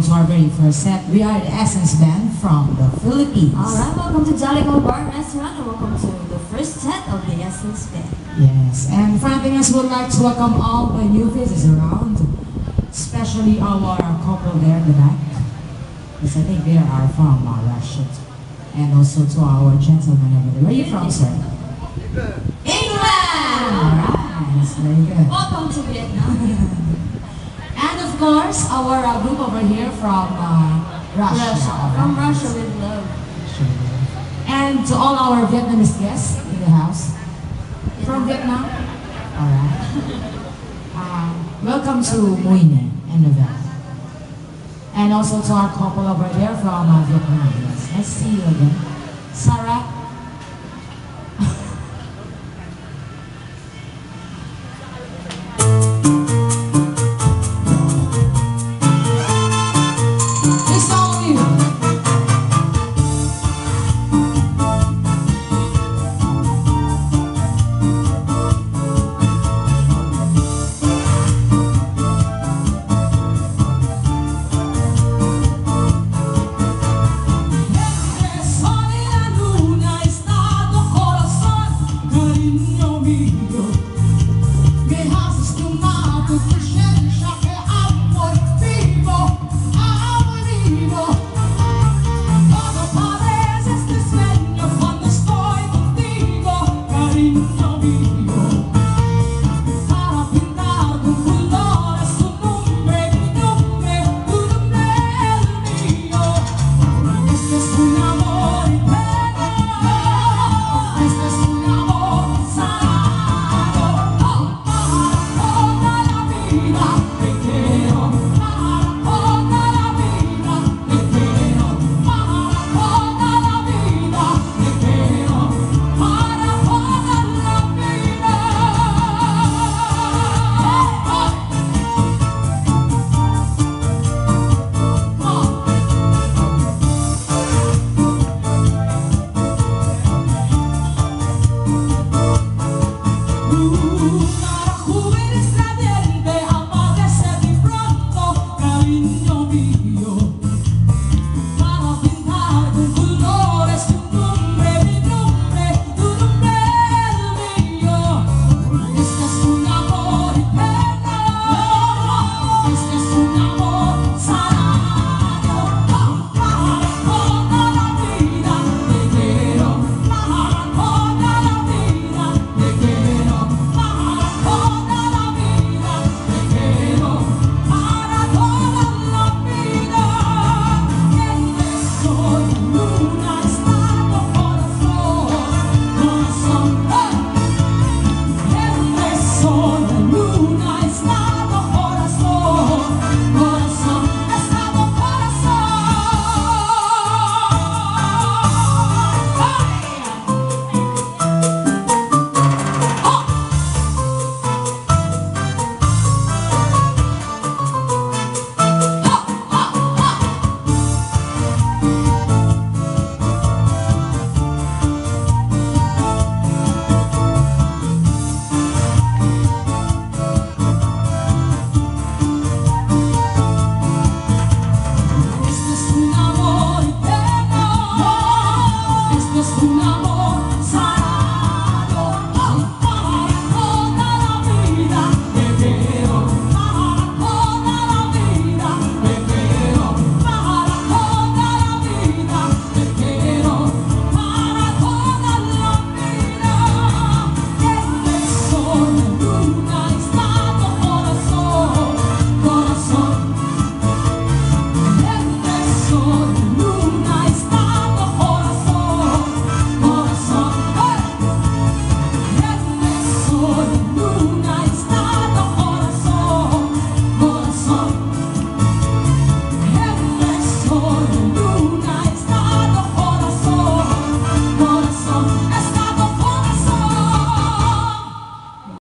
to our very first set. We are the Essence Band from the Philippines. Alright, welcome to Jollico Bar and Restaurant and welcome to the first set of the Essence Band. Yes, and fronting us would like to welcome all the new faces around, especially our couple there in the back, because I think they are from Russia. And also to our gentleman over there. Where are you from, sir? England! Alright, that's very good. Welcome to Vietnam. And of course, our group over here from Russia. From Russia with love. And to all our Vietnamese guests in the house. From Vietnam? Alright. Welcome to Muine and Novella. And also to our couple over there from Vietnam. Yes, nice to see you again. Sarah